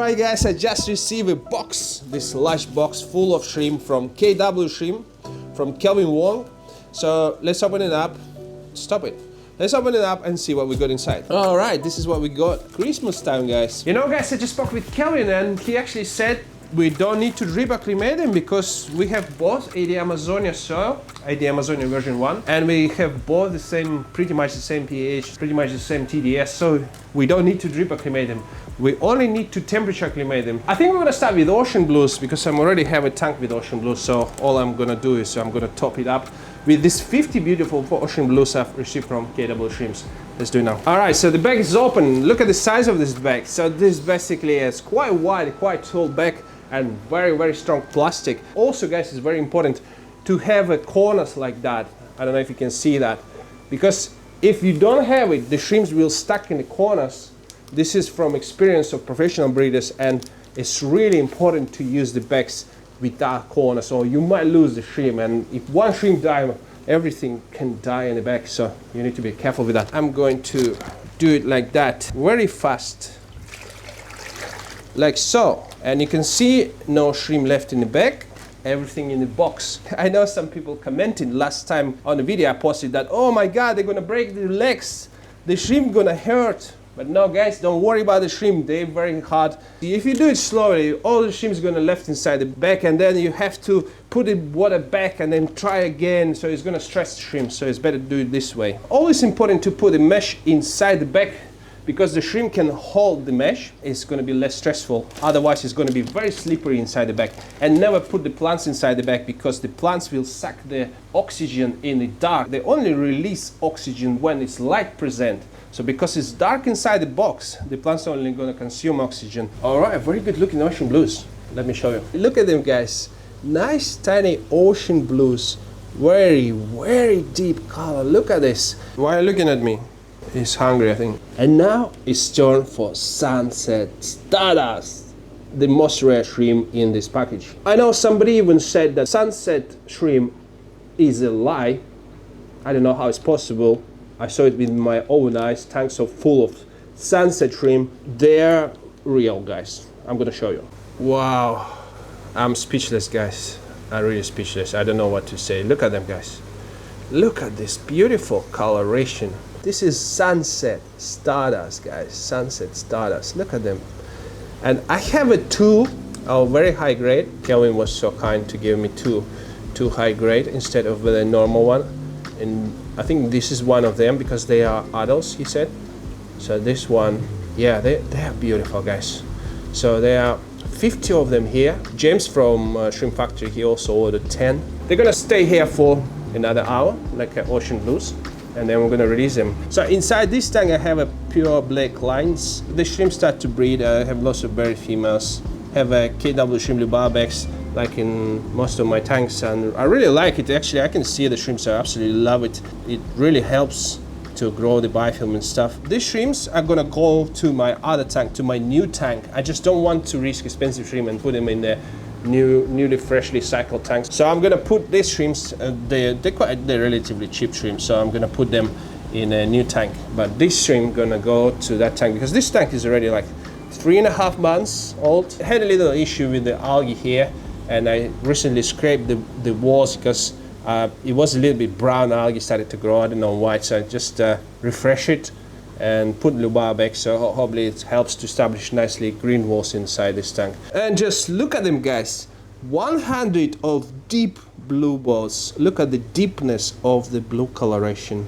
Alright guys, I just received a box, this large box full of shrimp from KW Shrimp, from Kelvin Wong. So let's open it up. Stop it. Let's open it up and see what we got inside. Alright, this is what we got. Christmas time, guys. You know guys, I just spoke with Kelvin and he actually said we don't need to drip acclimate them because we have both AD Amazonia soil, AD Amazonia version 1, and we have both the same, pretty much the same pH, pretty much the same TDS, so we don't need to drip acclimate them. We only need to temperature acclimate them. I think we're gonna start with ocean blues because I already have a tank with ocean blues, so all I'm gonna do is I'm gonna top it up with these 50 beautiful ocean blues I've received from KW Shrimps. Let's do it now. All right, so the bag is open. Look at the size of this bag. So this basically is quite wide, quite tall bag, and very strong plastic. Also guys, it's very important to have a corners like that. I don't know if you can see that, because if you don't have it, the shrimps will stuck in the corners. This is from experience of professional breeders, and it's really important to use the bags without corners, or you might lose the shrimp, and if one shrimp dies, everything can die in the bag, so you need to be careful with that. I'm going to do it like that, very fast, like so. And you can see no shrimp left in the bag, everything in the box. I know some people commented last time on the video I posted that, oh my god, they're gonna break the legs, the shrimp gonna hurt. But no guys, don't worry about the shrimp, they're very hard. If you do it slowly, all the shrimp's gonna left inside the bag, and then you have to put the water back and then try again, so it's gonna stress the shrimp, so it's better to do it this way. Always important to put the mesh inside the bag, because the shrimp can hold the mesh, it's going to be less stressful. Otherwise it's going to be very slippery inside the bag. And never put the plants inside the bag, because the plants will suck the oxygen in the dark. They only release oxygen when it's light present. So because it's dark inside the box, the plants are only going to consume oxygen. Alright, very good looking ocean blues. Let me show you. Look at them guys. Nice tiny ocean blues. Very deep color. Look at this. Why are you looking at me? He's hungry, I think. And now it's turn for Sunset Stardust, the most rare shrimp in this package. I know somebody even said that Sunset shrimp is a lie. I don't know how it's possible. I saw it with my own eyes. Tanks are full of Sunset shrimp. They're real, guys. I'm gonna show you. Wow, I'm speechless, guys. I'm really speechless. I don't know what to say. Look at them, guys. Look at this beautiful coloration. This is Sunset Stardust, guys. Sunset Stardust. Look at them. And I have a two, very high grade. Kelvin was so kind to give me two high grade instead of the normal one. And I think this is one of them because they are adults, he said. So this one, yeah, they are beautiful, guys. So there are 50 of them here. James from Shrimp Factory, he also ordered 10. They're gonna stay here for another hour, like ocean blues. And then we're going to release them. So inside this tank I have a pure black lines. The shrimp start to breed. I have lots of berry females. Have a KW shrimp lubarbex like in most of my tanks, and I really like it. Actually, I can see the shrimps. I absolutely love it. It really helps to grow the biofilm and stuff. These shrimps are gonna go to my other tank, to my new tank. I just don't want to risk expensive shrimp and put them in the newly freshly cycled tanks. So I'm gonna put these shrimps, they're relatively cheap shrimps, so I'm gonna put them in a new tank. But this shrimp gonna go to that tank because this tank is already like 3.5 months old. I had a little issue with the algae here, and I recently scraped the walls because it was a little bit brown algae started to grow. I don't know why, so I just refresh it and put lubar back, so hopefully it helps to establish nicely green walls inside this tank. And just look at them, guys. 100 of deep blue balls. Look at the deepness of the blue coloration.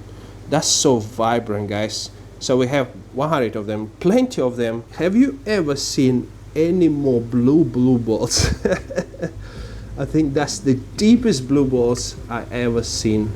That's so vibrant, guys. So we have 100 of them, plenty of them. Have you ever seen any more blue balls? I think that's the deepest blue balls I ever seen.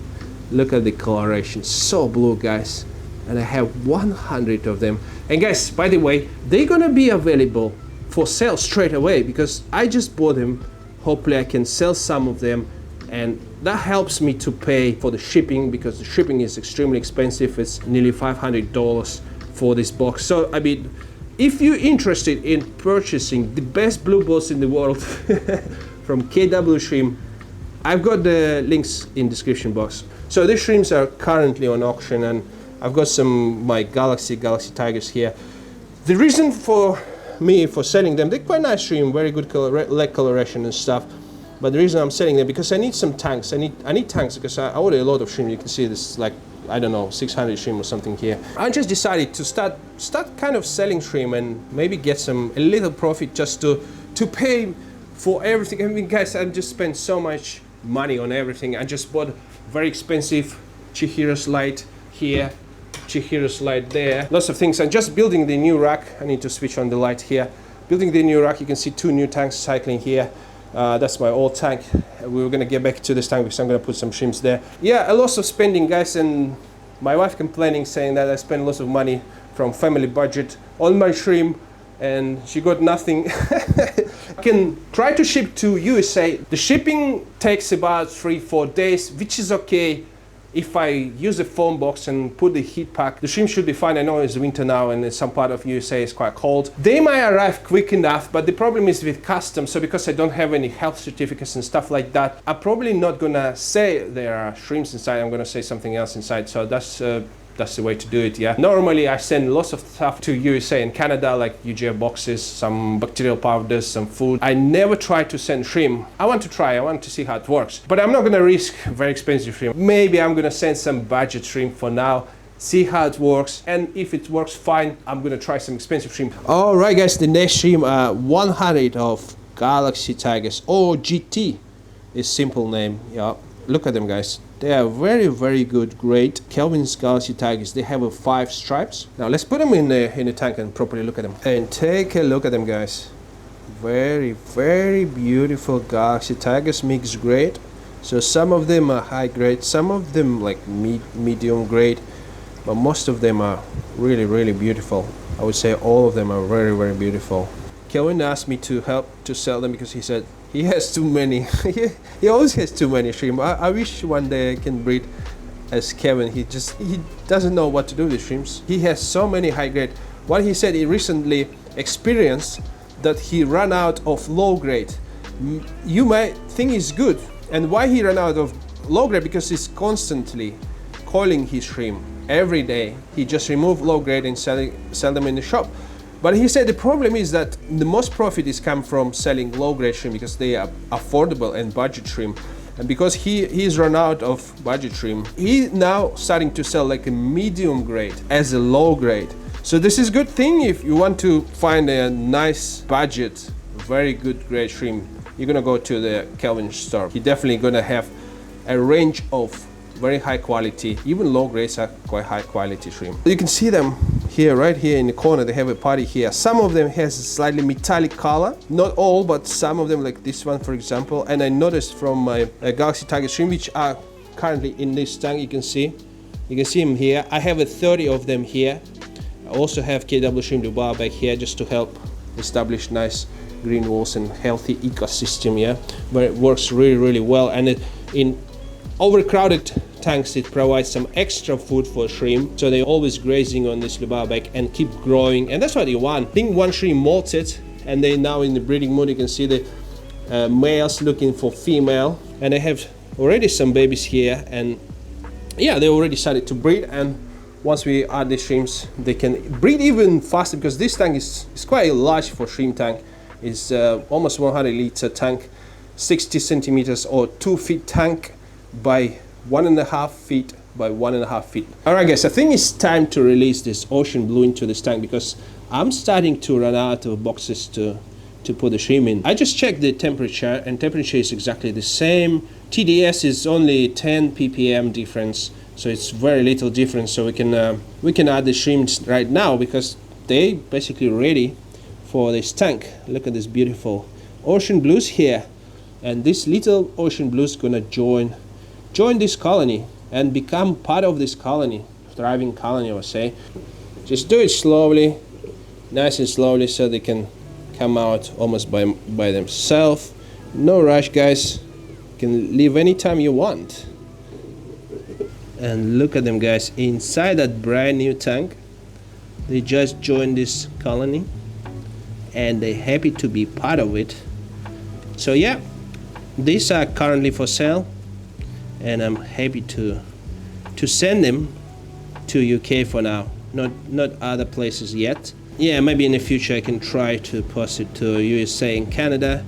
Look at the coloration, so blue, guys. And I have 100 of them. And guys, by the way, they're gonna be available for sale straight away because I just bought them. Hopefully I can sell some of them, and that helps me to pay for the shipping because the shipping is extremely expensive. It's nearly $500 for this box. So I mean, if you're interested in purchasing the best blue balls in the world from KW Shrimp, I've got the links in description box. So these shrimps are currently on auction, and I've got some my Galaxy Tigers here. The reason for me for selling them. They're quite nice shrimp, very good leg coloration and stuff. But the reason I'm selling them because I need some tanks. I need tanks because I ordered a lot of shrimp. You can see this, like, I don't know, 600 shrimp or something here. I just decided to start kind of selling shrimp and maybe get a little profit just to pay for everything. I mean, guys, I just spent so much money on everything. I just bought very expensive Chihiro slide here, Chihiro slide there, lots of things. I'm just building the new rack. I need to switch on the light here. Building the new rack, you can see 2 new tanks cycling here. That's my old tank. We were gonna get back to this tank because I'm gonna put some shrimps there. Yeah, a lot of spending, guys, and my wife complaining, saying that I spend lots of money from family budget on my shrimp, and she got nothing. I can try to ship to USA. The shipping takes about 3-4 days, which is okay. If I use a foam box and put the heat pack, the shrimp should be fine. I know it's winter now and in some part of USA is quite cold. They might arrive quick enough, but the problem is with customs. So because I don't have any health certificates and stuff like that, I'm probably not gonna say there are shrimps inside. I'm gonna say something else inside. So that's the way to do it, yeah. Normally I send lots of stuff to USA and Canada, like UGF boxes, some bacterial powders, some food. I never try to send shrimp. I want to see how it works. But I'm not gonna risk very expensive shrimp. Maybe I'm gonna send some budget shrimp for now, see how it works, and if it works fine, I'm gonna try some expensive shrimp. All right, guys, the next shrimp, 100 of Galaxy Tigers, or GT is simple name, yeah. Look at them, guys. They are very, very good, great Kelvin's Galaxy Tigers. They have 5 stripes. Now let's put them in the tank and properly look at them. And take a look at them, guys. Very, very beautiful Galaxy Tigers, mixed grade. So some of them are high grade, some of them like medium grade, but most of them are really, really beautiful. I would say all of them are very, very beautiful. Kelvin asked me to help to sell them because he said he has too many. He always has too many shrimp. I wish one day I can breed as Kevin. He doesn't know what to do with shrimps. He has so many high grade. What he said, he recently experienced that he ran out of low grade. You might think it's good. And why he ran out of low grade? Because he's constantly coiling his shrimp every day. He just remove low grade and sell them in the shop. But he said the problem is that the most profit is come from selling low grade shrimp because they are affordable and budget shrimp. And because he's run out of budget shrimp, he now starting to sell like a medium grade as a low grade. So this is good thing if you want to find a nice budget, very good grade shrimp. You're gonna go to the Kelvin store. You're definitely gonna have a range of very high quality, even low grades are quite high quality shrimp. You can see them here, right here in the corner. They have a party here. Some of them has a slightly metallic color, not all, but some of them, like this one for example. And I noticed from my Galaxy Tiger shrimp, which are currently in this tank, you can see them here. I have 30 of them here. I also have KW shrimp Dubai back here just to help establish nice green walls and healthy ecosystem, yeah. But it works really, really well. And in overcrowded tanks, it provides some extra food for shrimp, so they're always grazing on this lubabac and keep growing, and that's what you want. I think one shrimp molted and they're now in the breeding mood. You can see the males looking for female, and I have already some babies here, and yeah, they already started to breed. And once we add the shrimps, they can breed even faster because this tank is quite large for shrimp tank. It's almost 100 liter tank, 60 centimeters or 2 feet tank by 1.5 feet by 1.5 feet. All right, guys, I think it's time to release this ocean blue into this tank because I'm starting to run out of boxes to put the shrimp in. I just checked the temperature, and temperature is exactly the same. TDS is only 10 ppm difference, so it's very little difference. So we can add the shrimps right now because they basically ready for this tank. Look at this beautiful ocean blues here, and this little ocean blues gonna join this colony and become part of this colony, thriving colony, I would say. Just do it slowly, nice and slowly, so they can come out almost by themselves. No rush, guys. You can leave anytime you want. And look at them, guys, inside that brand new tank. They just joined this colony and they're happy to be part of it. So yeah, these are currently for sale, and I'm happy to send them to UK for now, not other places yet. Yeah, maybe in the future I can try to post it to USA and Canada.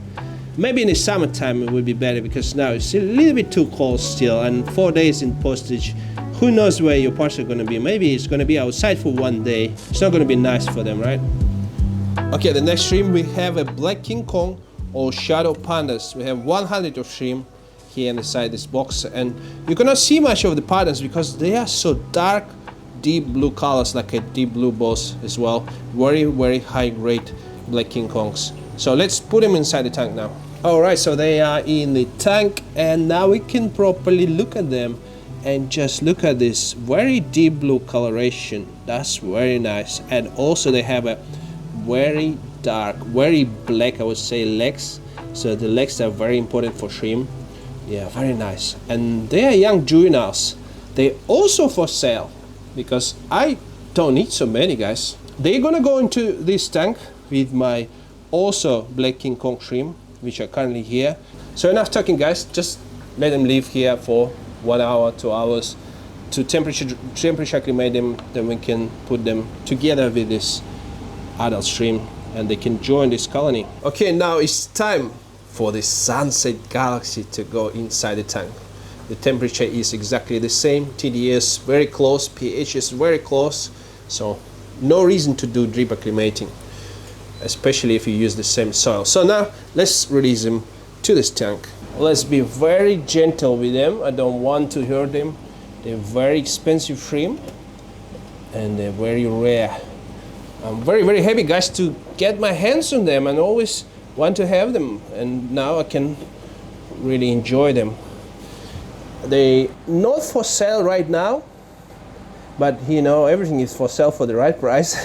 Maybe in the summertime it would be better, because now it's a little bit too cold still, and 4 days in postage, who knows where your parts are going to be. Maybe it's going to be outside for 1 day. It's not going to be nice for them, right? Okay, the next shrimp we have a black King Kong or shadow pandas. We have 100 of shrimp here inside this box, and you cannot see much of the patterns because they are so dark, deep blue colors, like a deep blue balls as well. Very high grade black King Kongs. So let's put them inside the tank now. Alright, so they are in the tank, and now we can properly look at them. And just look at this very deep blue coloration. That's very nice. And also they have a very dark, very black, I would say, legs. So the legs are very important for shrimp. Yeah, very nice. And they are young juveniles. They're also for sale, because I don't need so many, guys. They're gonna go into this tank with my also black King Kong shrimp, which are currently here. So enough talking, guys. Just let them live here for 1 hour, 2 hours to temperature acclimate them. Then we can put them together with this adult shrimp, and they can join this colony. Okay, now it's time for the Sunset Galaxy to go inside the tank. The temperature is exactly the same, TDS very close, pH is very close, so no reason to do drip acclimating, especially if you use the same soil. So now let's release them to this tank. Let's be very gentle with them. I don't want to hurt them. They're very expensive shrimp and they're very rare. I'm very happy, guys, to get my hands on them, and always want to have them, and now I can really enjoy them. They're not for sale right now, but you know, everything is for sale for the right price.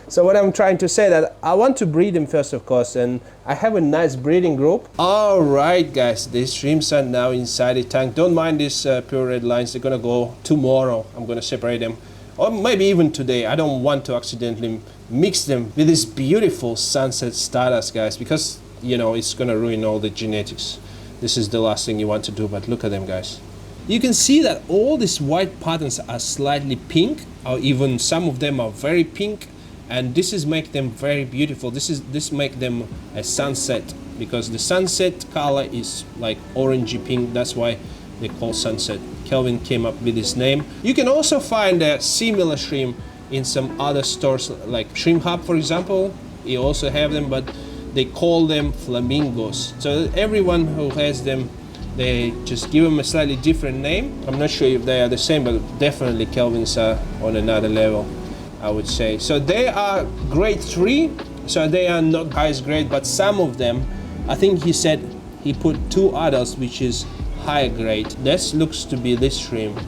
So what I'm trying to say, that I want to breed them first, of course, and I have a nice breeding group. All right, guys, these shrimps are now inside the tank. Don't mind these pure red lines. They're gonna go tomorrow. I'm gonna separate them, or maybe even today. I don't want to accidentally mix them with this beautiful Sunset Stardust, guys, because you know it's gonna ruin all the genetics. This is the last thing you want to do. But look at them, guys. You can see that all these white patterns are slightly pink, or even some of them are very pink, and this is make them very beautiful. This make them a sunset, because the sunset color is like orangey pink. That's why they call sunset. Kelvin came up with this name. You can also find a similar shrimp in some other stores, like Shrimp Hub, for example. You also have them, but they call them flamingos. So everyone who has them, they just give them a slightly different name. I'm not sure if they are the same, but definitely Kelvin's are on another level, I would say. So they are grade 3, so they are not highest grade, but some of them, I think he said he put 2 adults, which is higher grade. This looks to be this shrimp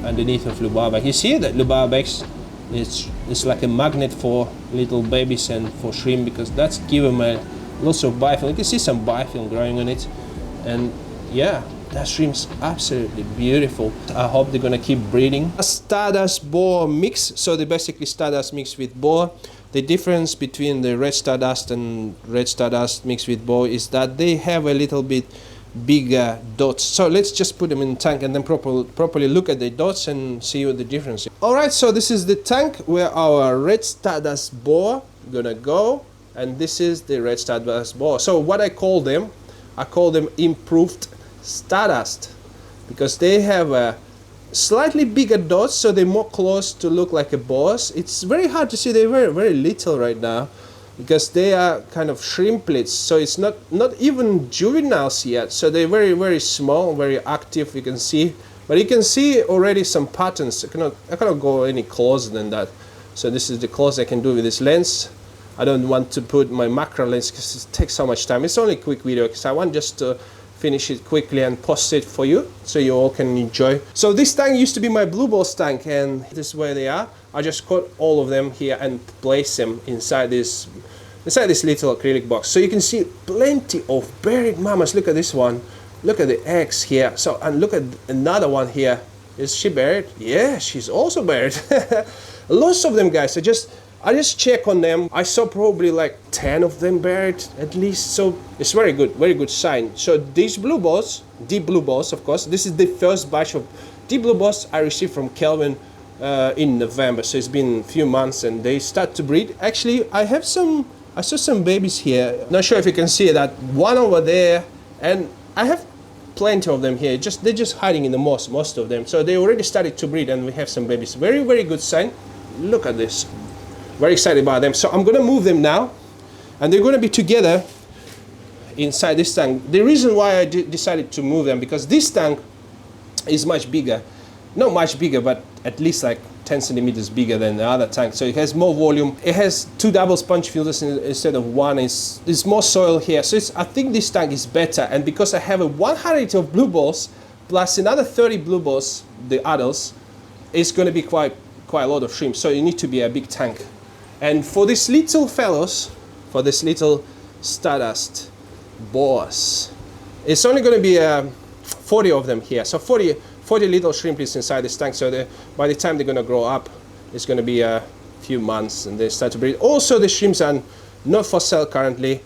underneath of Lubarbac. You see that Lubarbac, it's like a magnet for little babies and for shrimp, because that's give them a lots of biofilm. You can see some biofilm growing on it, and yeah, that shrimp's absolutely beautiful. I hope they're gonna keep breeding. A Stardust boar mix, so they basically Stardust mixed with boar. The difference between the red Stardust and red Stardust mixed with boar is that they have a little bit bigger dots. So let's just put them in the tank and then properly look at the dots and see what the difference is. Alright, so this is the tank where our red Stardust boar gonna go, and this is the red Stardust boar. So what I call them improved Stardust, because they have a slightly bigger dots, so they're more close to look like a boars. It's very hard to see. They're very little right now, because they are kind of shrimplets, so it's not even juveniles yet. So they're very small, very active, you can see. But you can see already some patterns. I cannot go any closer than that. So this is the close I can do with this lens. I don't want to put my macro lens because it takes so much time. It's only a quick video because I want just to finish it quickly and post it for you so you all can enjoy. So this tank used to be my blue balls tank, and this is where they are. I just caught all of them here and place them inside this little acrylic box. So you can see plenty of buried mamas. Look at this one. Look at the eggs here. So, and look at another one here. Is she buried? Yeah, she's also buried. Lots of them, guys. I just check on them. I saw probably like 10 of them buried at least. So it's very good sign. So these blue balls, deep blue balls, of course. This is the first batch of deep blue balls I received from Kelvin in November, so it's been a few months and they start to breed. Actually, I saw some babies here. Not sure if you can see that, one over there, and I have plenty of them here. They're just hiding in the moss, most of them. So they already started to breed and we have some babies. Very, very good sign. Look at this. Very excited about them. So I'm gonna move them now and they're gonna be together inside this tank. The reason why I decided to move them, because this tank is much bigger. Not much bigger, but at least like 10 centimeters bigger than the other tank. So it has more volume. It has 2 double sponge filters instead of 1. There's more soil here. So I think this tank is better. And because I have a 100 of blue balls plus another 30 blue balls, the adults, it's going to be quite a lot of shrimp. So you need to be a big tank. And for these little fellows, for this little Stardust boas, it's only going to be 40 of them here. So 40 little shrimp is inside this tank, so by the time they're going to grow up, it's going to be a few months and they start to breed. Also, the shrimps are not for sale currently.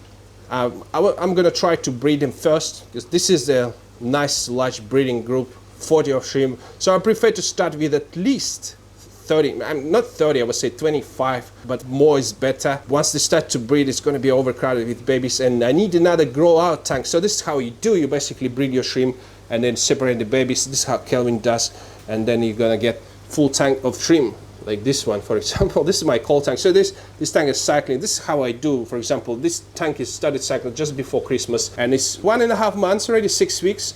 I'm going to try to breed them first, because this is a nice large breeding group, 40 of shrimp. So I prefer to start with at least 30, not 30, I would say 25, but more is better. Once they start to breed, it's going to be overcrowded with babies, and I need another grow out tank. So this is how you do. You basically breed your shrimp and then separate the babies. This is how Kelvin does, and then you're gonna get full tank of shrimp, like this one, for example. This is my cold tank. So this tank is cycling. This is how I do. For example, this tank is started cycling just before Christmas, and it's 1.5 months already, 6 weeks.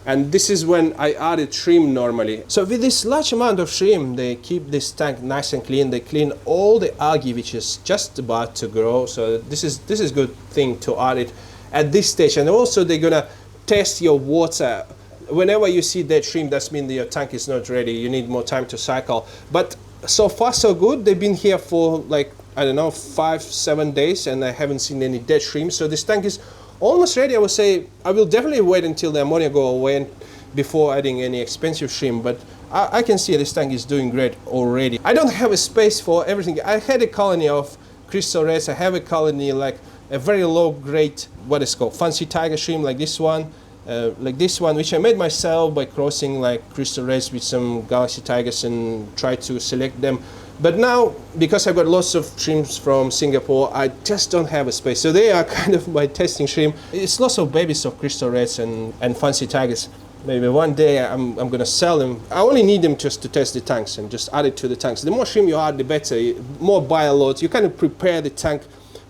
And this is when I added shrimp normally. So with this large amount of shrimp, they keep this tank nice and clean. They clean all the algae which is just about to grow. So this is good thing to add it at this stage. And also they're gonna test your water. Whenever you see dead shrimp, that means your tank is not ready. You need more time to cycle. But so far so good. They've been here for like, I don't know, 5-7 days, and I haven't seen any dead shrimp. So this tank is almost ready. I would say I will definitely wait until the ammonia go away before adding any expensive shrimp. But I can see this tank is doing great already. I don't have a space for everything. I had a colony of crystal reds. I have a colony like a very low grade, what is called fancy tiger shrimp, like this one, which I made myself by crossing like crystal reds with some galaxy tigers and try to select them. But now, because I've got lots of shrimps from Singapore, I just don't have a space. So they are kind of my testing shrimp. It's lots of babies of crystal reds and fancy tigers. Maybe one day I'm going to sell them. I only need them just to test the tanks and just add it to the tanks. The more shrimp you add, the better. More bio loads. You kind of prepare the tank,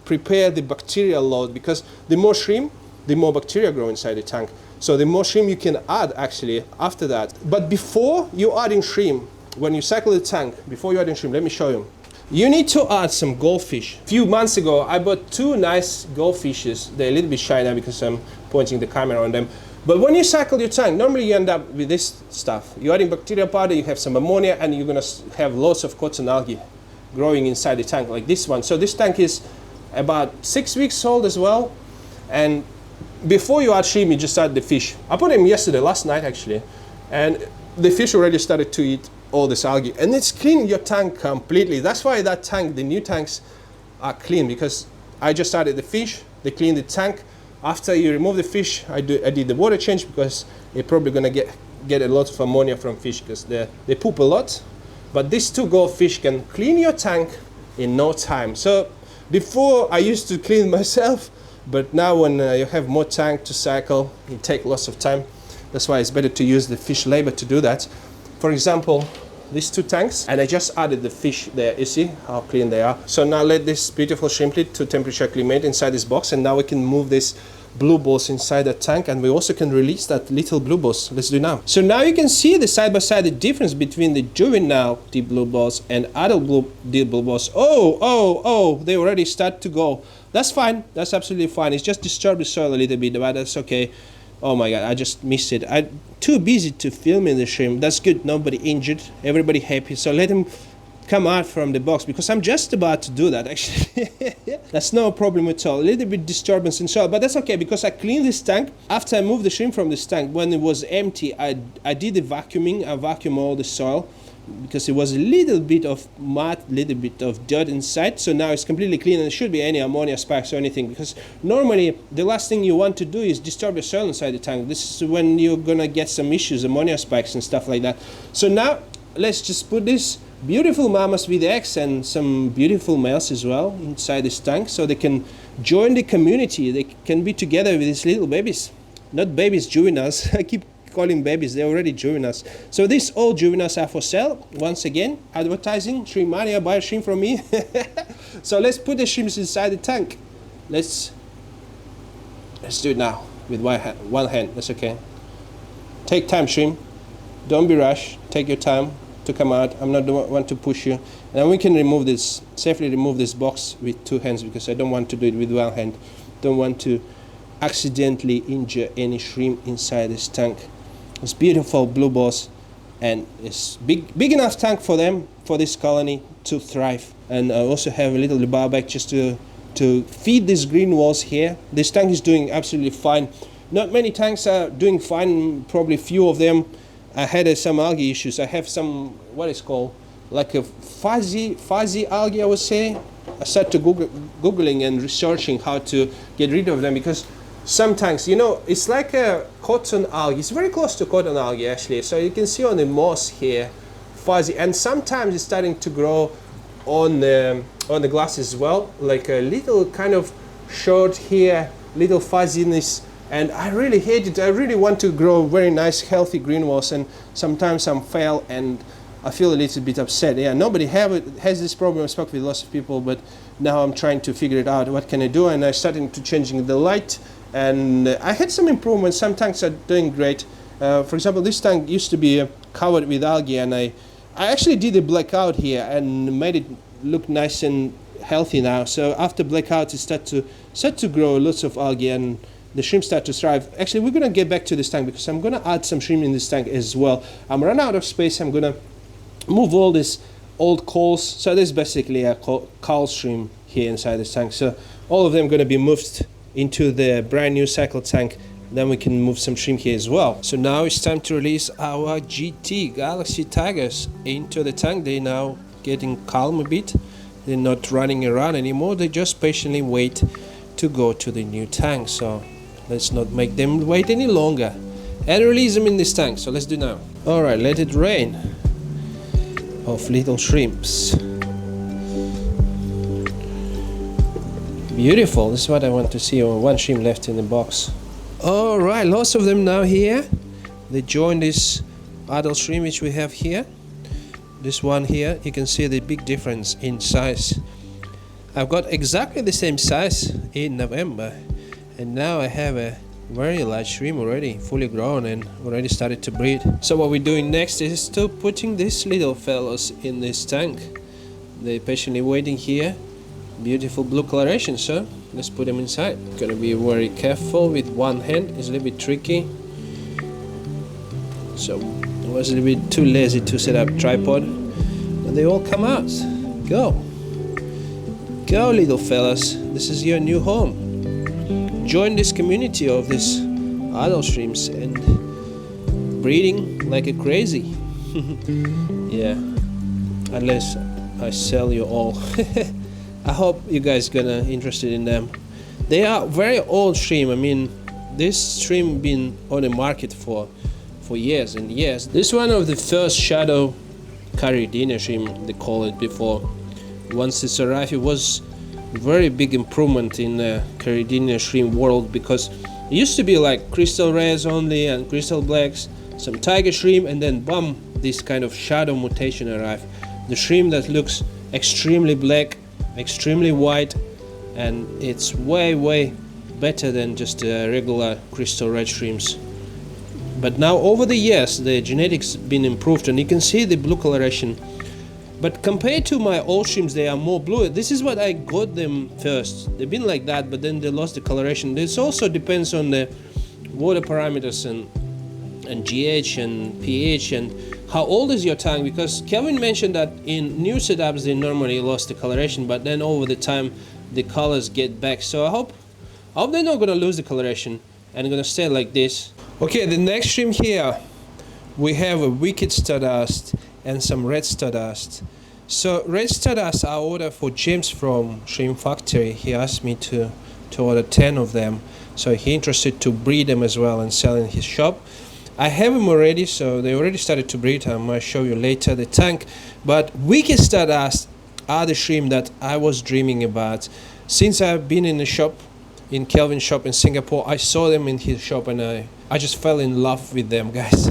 prepare the bacterial load, because the more shrimp, the more bacteria grow inside the tank. So the more shrimp you can add actually after that. But before you adding shrimp, when you cycle the tank, before you add in shrimp, let me show you. You need to add some goldfish. A few months ago, I bought 2 nice goldfishes. They're a little bit shy now because I'm pointing the camera on them. But when you cycle your tank, normally you end up with this stuff. You're adding bacteria powder, you have some ammonia, and you're gonna have lots of cotton algae growing inside the tank, like this one. So this tank is about 6 weeks old as well. And before you add shrimp, you just add the fish. I put them last night actually, and the fish already started to eat all this algae, and it's cleaning your tank completely. That's why that tank, the new tanks are clean, because I just added the fish, they clean the tank. After you remove the fish, I did the water change, because you're probably gonna get a lot of ammonia from fish, because they poop a lot. But these 2 goldfish can clean your tank in no time. So before I used to clean myself, but now when you have more tank to cycle, it takes lots of time. That's why it's better to use the fish labor to do that. For example, these 2 tanks, and I just added the fish there. You see how clean they are. So now let this beautiful shrimplet to temperature acclimate inside this box, and now we can move these blue balls inside the tank, and we also can release that little blue balls. Let's do now. So now you can see the side by side the difference between the juvenile deep blue balls and adult deep blue balls. Oh, they already start to go. That's fine. That's absolutely fine. It's just disturbed the soil a little bit, but that's okay. Oh my god, I just missed it. I'm too busy to film in the shrimp. That's good. Nobody injured. Everybody happy. So let him come out from the box, because I'm just about to do that actually. That's no problem at all. A little bit disturbance in soil, but that's okay, because I cleaned this tank. After I moved the shrimp from this tank, when it was empty, I did the vacuuming. I vacuumed all the soil, because it was a little bit of mud, little bit of dirt inside. So now it's completely clean, and there should be any ammonia spikes or anything, because normally the last thing you want to do is disturb your soil inside the tank. This is when you're gonna get some issues, ammonia spikes and stuff like that. So now let's just put this beautiful mamas with eggs and some beautiful males as well inside this tank, so they can join the community. They can be together with these little babies. Not babies, juveniles. I keep calling babies, they're already juveniles. So these all juveniles are for sale. Once again, advertising, shrimp mania, buy a shrimp from me. So let's put the shrimps inside the tank. Let's do it now with one hand. That's okay. Take time, shrimp. Don't be rushed. Take your time to come out. I'm not the one to push you. And we can remove this, safely remove this box with 2 hands, because I don't want to do it with one hand. Don't want to accidentally injure any shrimp inside this tank. It's beautiful blue balls, and it's big enough tank for them, for this colony to thrive. And I also have a little bar bag just to feed these green walls here. This tank is doing absolutely fine. Not many tanks are doing fine, probably few of them. I had some algae issues. I have some, what is called, like a fuzzy algae, I would say. I started googling and researching how to get rid of them, because some tanks, you know, it's like a cotton algae. It's very close to cotton algae actually. So you can see on the moss here, fuzzy, and sometimes it's starting to grow on the glass as well, like a little kind of short here, little fuzziness. And I really hate it. I really want to grow very nice, healthy green walls, and sometimes I'm fail, and I feel a little bit upset. Yeah, nobody has this problem. I spoke with lots of people, but now I'm trying to figure it out. What can I do? And I started to changing the light, and I had some improvements. Some tanks are doing great. For example, this tank used to be covered with algae, and I actually did a blackout here and made it look nice and healthy now. So after blackout, it started to grow lots of algae, and the shrimp start to thrive. Actually, we're gonna get back to this tank, because I'm gonna add some shrimp in this tank as well. I'm running out of space. I'm gonna move all these old coals. So there's basically a coal shrimp here inside this tank. So all of them gonna be moved into the brand new cycle tank. Then we can move some shrimp here as well. So now it's time to release our GT Galaxy Tigers into the tank. They're now getting calm a bit. They're not running around anymore. They just patiently wait to go to the new tank. So let's not make them wait any longer and release them in this tank. So let's do now. All right, let it rain of little shrimps. Beautiful. This is what I want to see. One shrimp left in the box. All right, lots of them now here. They join this adult shrimp which we have here. This one here, you can see the big difference in size. I've got exactly the same size in November, and now I have a very large shrimp already, fully grown and already started to breed. So what we're doing next is to putting these little fellows in this tank. They're patiently waiting here. Beautiful blue coloration, so let's put them inside. Gonna be very careful with one hand, it's a little bit tricky. So I was a little bit too lazy to set up tripod, but they all come out. Go little fellas, this is your new home. Join this community of these adult shrimps and breeding like a crazy. Yeah, unless I sell you all. I hope you guys gonna interested in them. They are very old shrimp. I mean, this shrimp been on the market for years and years. This one of the first shadow Caridina shrimp, they call it before. Once this arrived, it was very big improvement in the Caridina shrimp world, because it used to be like crystal rares only and crystal blacks, some tiger shrimp, and then bam, this kind of shadow mutation arrived. The shrimp that looks extremely black, extremely white, and it's way better than just regular crystal red shrimps. But now over the years the genetics been improved, and you can see the blue coloration. But compared to my old shrimps, they are more blue. This is what I got them first. They've been like that, but then they lost the coloration. This also depends on the water parameters and GH and pH and how old is your tank, because Kevin mentioned that in new setups they normally lost the coloration, but then over the time the colors get back. So I hope they're not gonna lose the coloration and gonna stay like this. Okay, the next shrimp here, we have a wicked stardust and some red stardust. So red stardust I ordered for James from Shrimp Factory. He asked me to order 10 of them, so he interested to breed them as well and sell in his shop. I have them already, so they already started to breed. I might show you later the tank. But wicked stardust are the shrimp that I was dreaming about. Since I've been in the shop, in Kelvin's shop in Singapore, I saw them in his shop and I just fell in love with them, guys.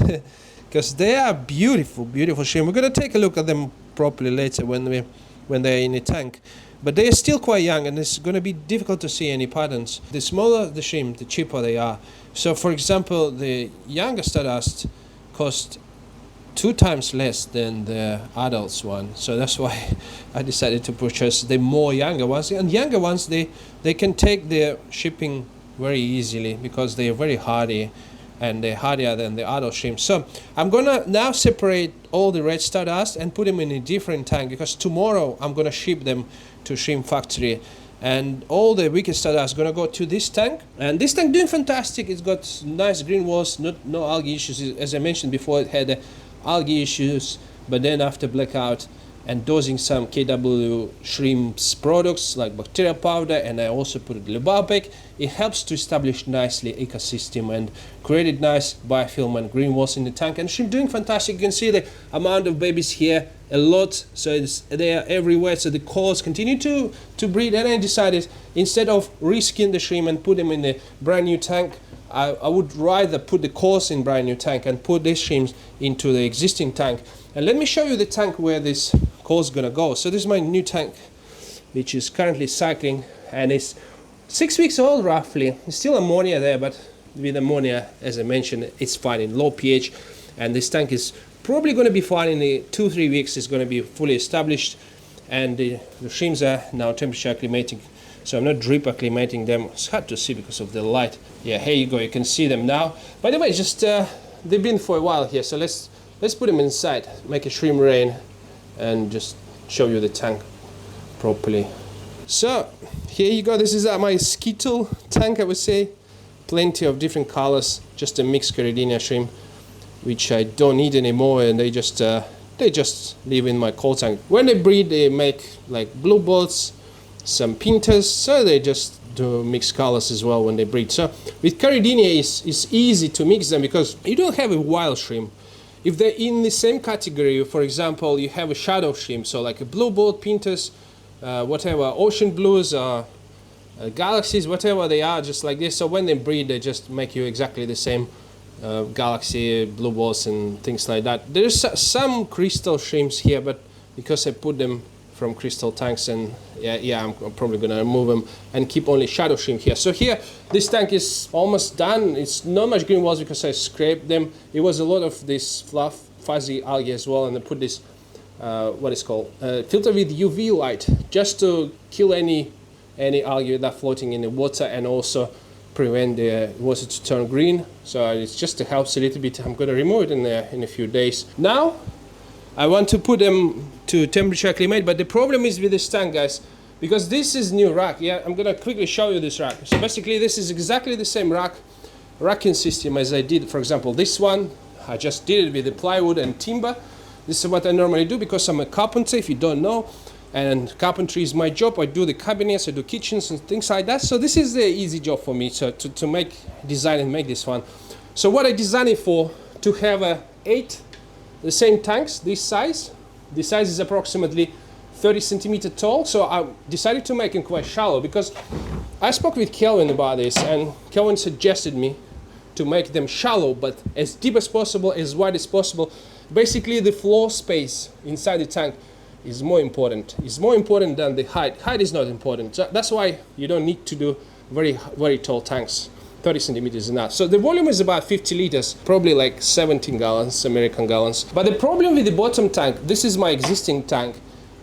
Because they are beautiful, beautiful shrimp. We're going to take a look at them properly later when they're in the tank. But they are still quite young and it's going to be difficult to see any patterns. The smaller the shrimp, the cheaper they are. So for example, the younger stardust cost 2 times less than the adults one. So that's why I decided to purchase the more younger ones. And younger ones, they can take their shipping very easily because they are very hardy and they're hardier than the adult shrimp. So I'm gonna now separate all the red stardust and put them in a different tank because tomorrow I'm gonna ship them to shrimp factory. And all the wicked stardust gonna go to this tank, and this tank doing fantastic. It's got nice green walls, no algae issues. As I mentioned before, it had algae issues, but then after blackout and dosing some KW shrimps products like bacteria powder, and I also put Libarbec, it helps to establish nicely ecosystem and created nice biofilm and green walls in the tank. And shrimp doing fantastic. You can see the amount of babies here, a lot, so they are everywhere. So the calls continue to breed, and I decided instead of risking the shrimp and put them in a brand new tank, I would rather put the calls in brand new tank and put these shrimps into the existing tank. And let me show you the tank where this calls gonna go. So this is my new tank, which is currently cycling, and it's 6 weeks old roughly. It's still ammonia there, but with ammonia, as I mentioned, it's fine in low pH, and this tank is probably going to be fine in the 2-3 weeks. It's going to be fully established, and the shrimps are now temperature acclimating, so I'm not drip acclimating them. It's hard to see because of the light. Yeah, here you go, you can see them now. By the way, just they've been for a while here, so let's put them inside, make a shrimp rain, and just show you the tank properly. So here you go, this is my Skittle tank, I would say. Plenty of different colors, just a mixed Caridina shrimp, which I don't need anymore, and they just live in my cold tank. When they breed, they make like blue bolts, some pinters, so they just do mixed colors as well when they breed. So with Caridina, it's easy to mix them because you don't have a wild shrimp. If they're in the same category, for example, you have a shadow shrimp, so like a blue bolt, pinters, whatever, ocean blues, galaxies, whatever they are, just like this. So when they breed, they just make you exactly the same galaxy, blue balls and things like that. There's some crystal shrimps here, but because I put them from crystal tanks, and yeah, I'm probably gonna remove them and keep only shadow shrimp here. So here, this tank is almost done. It's not much green walls because I scraped them. It was a lot of this fuzzy algae as well, and I put this what is called filter with UV light just to kill any algae that floating in the water, and also prevent the water to turn green. So it's just to help a little bit. I'm going to remove it in a few days. Now I want to put them to temperature acclimate, but the problem is with this tank, guys, because this is new rack. Yeah, I'm going to quickly show you this rack. So basically this is exactly the same racking system as I did, for example, this one. I just did it with the plywood and timber. This is what I normally do because I'm a carpenter, if you don't know, and carpentry is my job. I do the cabinets, I do kitchens and things like that. So this is the easy job for me to make, design and make this one. So what I designed it for, to have 8 the same tanks, this size. This size is approximately 30 centimeter tall. So I decided to make it quite shallow because I spoke with Kelvin about this, and Kelvin suggested me to make them shallow, but as deep as possible, as wide as possible. Basically, the floor space inside the tank is more important. It's more important than the height. Height is not important. So that's why you don't need to do very, very tall tanks. 30 centimeters is enough. So the volume is about 50 liters, probably like 17 gallons, American gallons. But the problem with the bottom tank, this is my existing tank,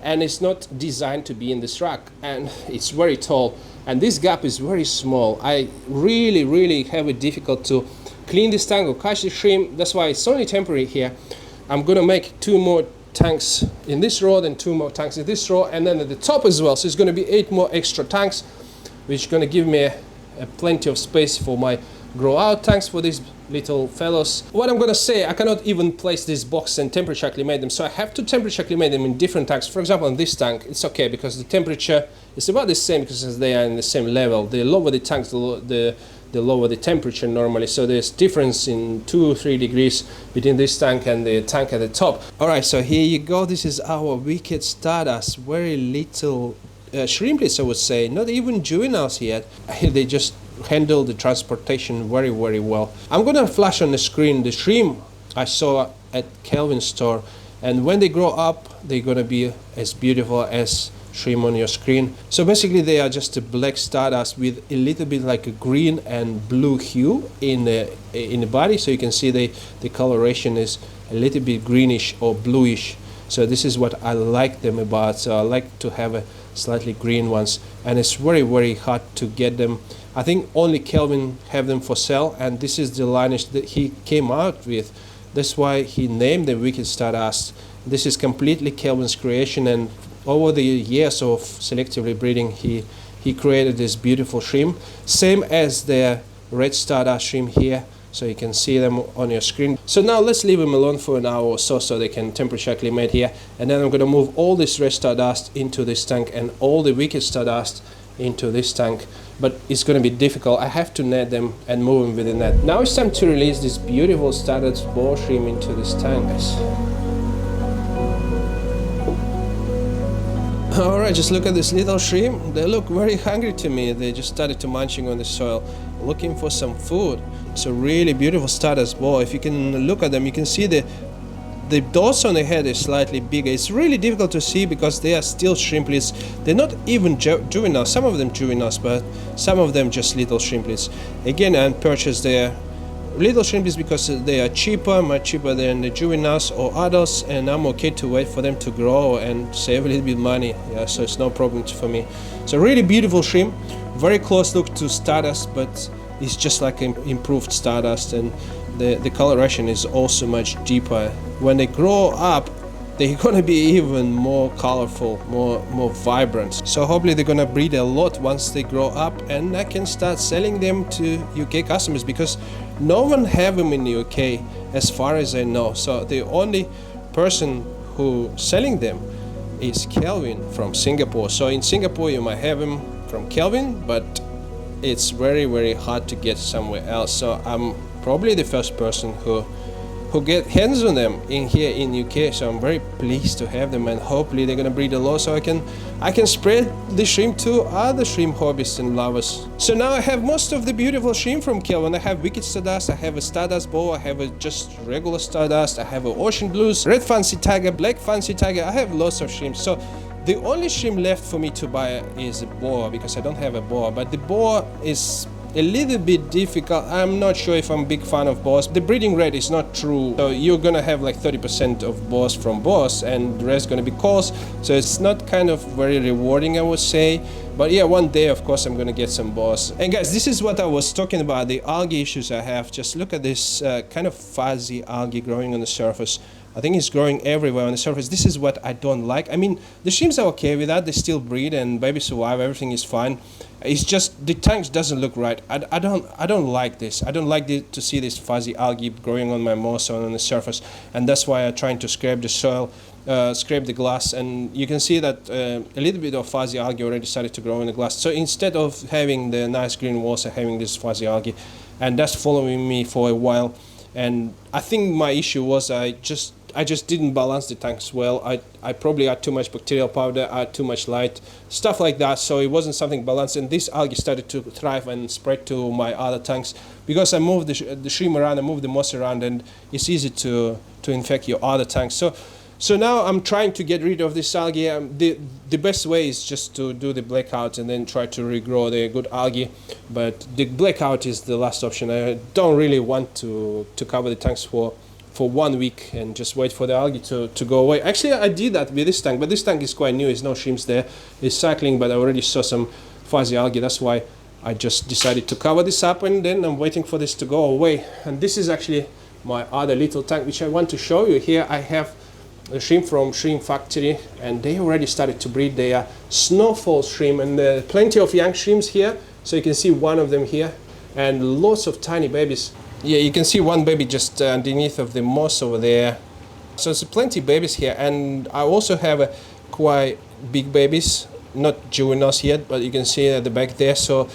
and it's not designed to be in this rack, and it's very tall, and this gap is very small. I really have it difficult to clean this tank or catch the shrimp. That's why it's only temporary here. I'm gonna make 2 more tanks in this row, and 2 more tanks in this row, and then at the top as well. So it's gonna be 8 more extra tanks, which is gonna give me plenty of space for my grow out tanks for these little fellows. What I'm gonna say, I cannot even place this box and temperature acclimate them, so I have to temperature acclimate them in different tanks. For example, in this tank, it's okay because the temperature is about the same because they are in the same level. The lower the tanks, the the lower the temperature normally. So there's difference in 2 or 3 degrees between this tank and the tank at the top. All right, so here you go. This is our wicked stardust. Very little shrimplets, I would say, not even juveniles yet. They just handle the transportation very, very well. I'm gonna flash on the screen the shrimp I saw at Kelvin's store, and when they grow up, they're gonna be as beautiful as shrimp on your screen. So basically they are just a black stardust with a little bit like a green and blue hue in the body. So you can see the coloration is a little bit greenish or bluish. So this is what I like them about. So I like to have a slightly green ones, and it's very, very hard to get them. I think only Kelvin have them for sale, and this is the lineage that he came out with. That's why he named them Wicked Stardust. This is completely Kelvin's creation, and over the years of selectively breeding, he created this beautiful shrimp, same as the red stardust shrimp here. So you can see them on your screen. So now let's leave them alone for an hour or so they can temperature acclimate here, and then I'm going to move all this red stardust into this tank and all the wicked stardust into this tank. But it's going to be difficult. I have to net them and move them with the net. Now it's time to release this beautiful stardust boar shrimp into this tank, guys. Alright, just look at this little shrimp. They look very hungry to me. They just started to munching on the soil, looking for some food. It's a really beautiful stardust boar. If you can look at them, you can see the dorsal on the head is slightly bigger. It's really difficult to see because they are still shrimplets. They're not even juveniles. Some of them juveniles, but some of them just little shrimplets. Again, I purchased their little shrimplets because they are cheaper, much cheaper than the juveniles or adults, and I'm okay to wait for them to grow and save a little bit money. Yeah, so it's no problem for me. So really beautiful shrimp, very close look to stardust, but it's just like improved stardust, and the coloration is also much deeper. When they grow up, they're gonna be even more colorful, more vibrant. So hopefully they're gonna breed a lot once they grow up, and I can start selling them to UK customers, because no one have them in the UK as far as I know. So the only person who selling them is Kelvin from Singapore. So in Singapore you might have them from Kelvin, but it's very, very hard to get somewhere else. So I'm probably the first person who get hands on them in here in UK. So I'm very pleased to have them, and hopefully they're gonna breed a lot so I can spread the shrimp to other shrimp hobbyists and lovers. So now I have most of the beautiful shrimp from Kelvin. I have wicked stardust, I have a stardust boa, I have a just regular stardust, I have a ocean blues, red fancy tiger, black fancy tiger. I have lots of shrimp. So the only shrimp left for me to buy is a boa, because I don't have a boa, but the boa is a little bit difficult. I'm not sure if I'm a big fan of boas. The breeding rate is not true, so you're gonna have like 30% of boas from boas and the rest gonna be calls, so it's not kind of very rewarding, I would say. But yeah, one day of course I'm gonna get some boas. And guys, this is what I was talking about, the algae issues I have. Just look at this kind of fuzzy algae growing on the surface. I think it's growing everywhere on the surface. This is what I don't like. I mean, the shrimps are okay with that. They still breed and babies survive. Everything is fine. It's just the tank doesn't look right. I don't like this. I don't like to see this fuzzy algae growing on my moss on the surface, and that's why I'm trying to scrape the soil, scrape the glass, and you can see that a little bit of fuzzy algae already started to grow in the glass. So instead of having the nice green walls, I'm having this fuzzy algae, and that's following me for a while. And I think my issue was I just didn't balance the tanks well. I probably had too much bacterial powder, I had too much light, stuff like that, so it wasn't something balanced, and this algae started to thrive and spread to my other tanks because I moved the shrimp around, I moved the moss around, and it's easy to infect your other tanks. So now I'm trying to get rid of this algae. The best way is just to do the blackout and then try to regrow the good algae, but the blackout is the last option. I don't really want to cover the tanks for 1 week and just wait for the algae to go away. Actually, I did that with this tank, but this tank is quite new. There's no shrimps there. It's cycling, but I already saw some fuzzy algae. That's why I just decided to cover this up, and then I'm waiting for this to go away. And this is actually my other little tank, which I want to show you. Here I have a shrimp from Shrimp Factory, and they already started to breed. They are snowfall shrimp, and there are plenty of young shrimps here. So you can see one of them here, and lots of tiny babies. Yeah, you can see one baby just underneath of the moss over there. So there's plenty of babies here, and I also have quite big babies, not juveniles yet, but you can see at the back there. So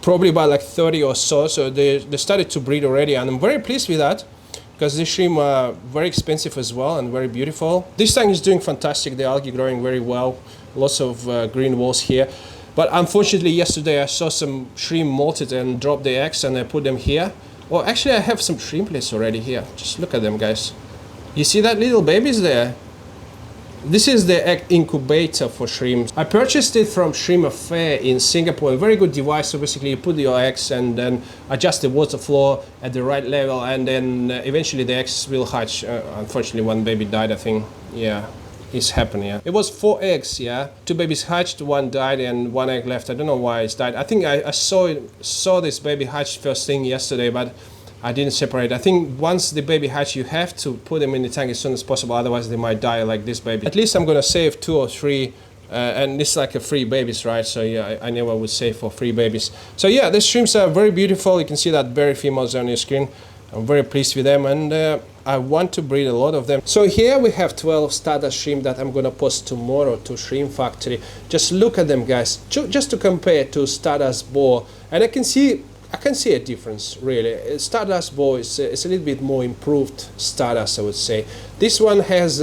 probably about like 30 or so. So they started to breed already, and I'm very pleased with that, because these shrimp are very expensive as well and very beautiful. This tank is doing fantastic. The algae growing very well. Lots of green walls here. But unfortunately, yesterday I saw some shrimp molted and dropped the eggs, and I put them here. Well, actually I have some shrimplets already here. Just look at them, guys. You see that little babies there? This is the egg incubator for shrimp. I purchased it from Shrimp Affair in Singapore. A very good device. So basically you put your eggs and then adjust the water flow at the right level, and then eventually the eggs will hatch. Unfortunately, one baby died, I think. Yeah, it's happening. Yeah. It was 4 eggs, yeah. 2 babies hatched, 1 died and 1 egg left. I don't know why it's died. I think I saw this baby hatch first thing yesterday, but I didn't separate. I think once the baby hatch, you have to put them in the tank as soon as possible, otherwise they might die like this baby. At least I'm gonna save 2 or 3, and it's like a 3 babies, right? So yeah, I never would save for 3 babies. So yeah, these shrimps are very beautiful. You can see that berry females on your screen. I'm very pleased with them, and I want to breed a lot of them. So here we have 12 starter shrimp that I'm gonna post tomorrow to Shrimp Factory. Just look at them, guys, just to compare to Stardust Boar, and I can see a difference, really. Stardust Boar is a little bit more improved Stardust, I would say. This one has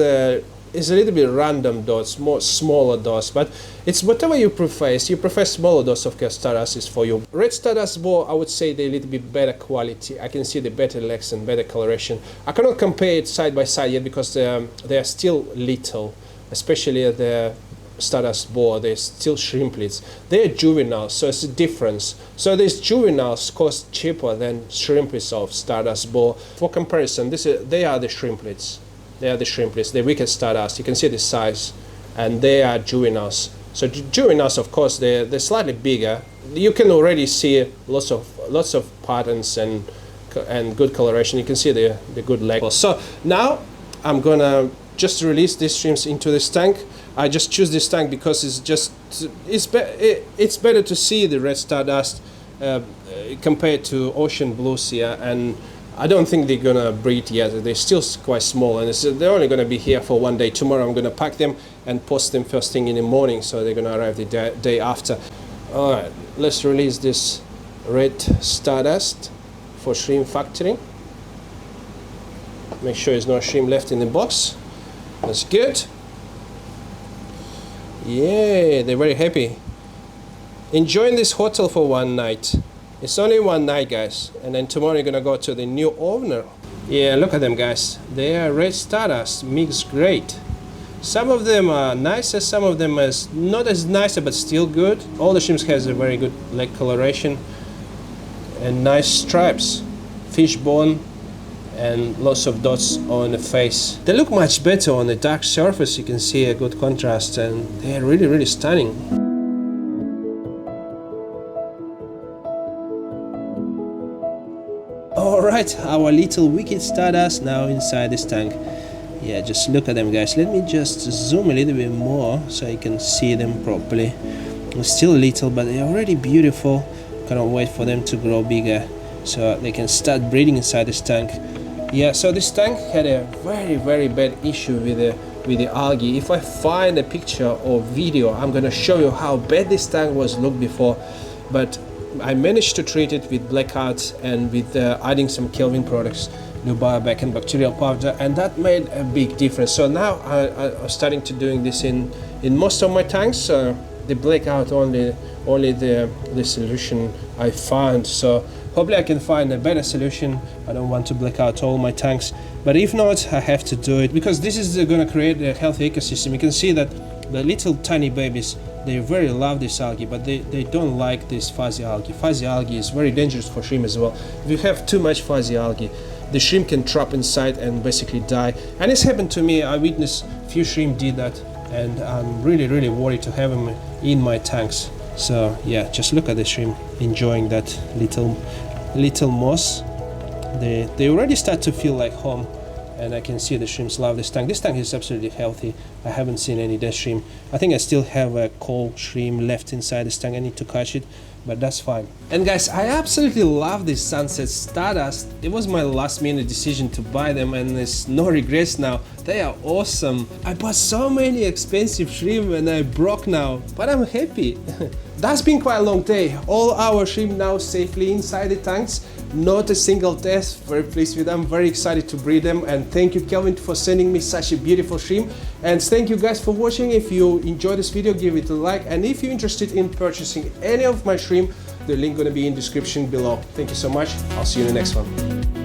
is a little bit random dots, more smaller dots, but it's whatever you prefer. If you prefer smaller dots, of course, Stardust is for you. Red Stardust Boar, I would say they're a little bit better quality. I can see the better legs and better coloration. I cannot compare it side by side yet because they are still little, especially the Stardust Boar. They're still shrimplets. They're juveniles, so it's a difference. So these juveniles cost cheaper than shrimplets of Stardust Boar. For comparison, they are the shrimplets. They are the shrimplets, the wicked Stardust. You can see the size, and they are juveniles. So juveniles, of course, they're slightly bigger. You can already see lots of patterns and good coloration. You can see the good leg. So now I'm gonna just release these shrimps into this tank. I just choose this tank because it's better to see the red Stardust compared to ocean blues here, and I don't think they're gonna breed yet. They're still quite small, and they're only gonna be here for 1 day. Tomorrow I'm gonna pack them and post them first thing in the morning, so they're gonna arrive the day after. All right, let's release this red Stardust for Shrimp Factory. Make sure there's no shrimp left in the box. That's good. Yeah, they're very happy. Enjoying this hotel for 1 night. It's only 1 night, guys, and then tomorrow you're gonna go to the new owner. Yeah, look at them, guys. They are red Stardust, mixed great. Some of them are nicer, some of them are not as nice, but still good. All the shrimps has a very good leg coloration and nice stripes, fish bone, and lots of dots on the face. They look much better on the dark surface. You can see a good contrast, and they're really, really stunning. Alright, our little wicked Stardust now inside this tank. Yeah, just look at them, guys. Let me just zoom a little bit more so you can see them properly. They're still little, but they're already beautiful. Cannot wait for them to grow bigger so they can start breeding inside this tank. Yeah, so this tank had a very, very bad issue with the algae. If I find a picture or video, I'm gonna show you how bad this tank was looked before. But I managed to treat it with blackout and with adding some Kelvin products, new biobac and bacterial powder, and that made a big difference. So now I'm starting to doing this in most of my tanks. The blackout only the solution I found. So hopefully I can find a better solution. I don't want to black out all my tanks, but if not, I have to do it because this is going to create a healthy ecosystem. You can see that the little tiny babies, they very love this algae, but they don't like this fuzzy algae. Fuzzy algae is very dangerous for shrimp as well. If you have too much fuzzy algae, the shrimp can trap inside and basically die. And it's happened to me. I witnessed few shrimp did that, and I'm really, really worried to have them in my tanks. So yeah, just look at the shrimp enjoying that little moss. They already start to feel like home, and I can see the shrimps love this tank. This tank is absolutely healthy. I haven't seen any dead shrimp. I think I still have a cold shrimp left inside this tank. I need to catch it, but that's fine. And guys, I absolutely love this Sunset Stardust. It was my last minute decision to buy them, and there's no regrets now. They are awesome. I bought so many expensive shrimp and I broke now, but I'm happy. that's been quite a long day. All our shrimp now safely inside the tanks. Not a single death. Very pleased with them. Very excited to breed them. And thank you, Kelvin, for sending me such a beautiful shrimp. And thank you guys for watching. If you enjoyed this video, give it a like. And if you're interested in purchasing any of my shrimp, the link gonna be in the description below. Thank you so much. I'll see you in the next one.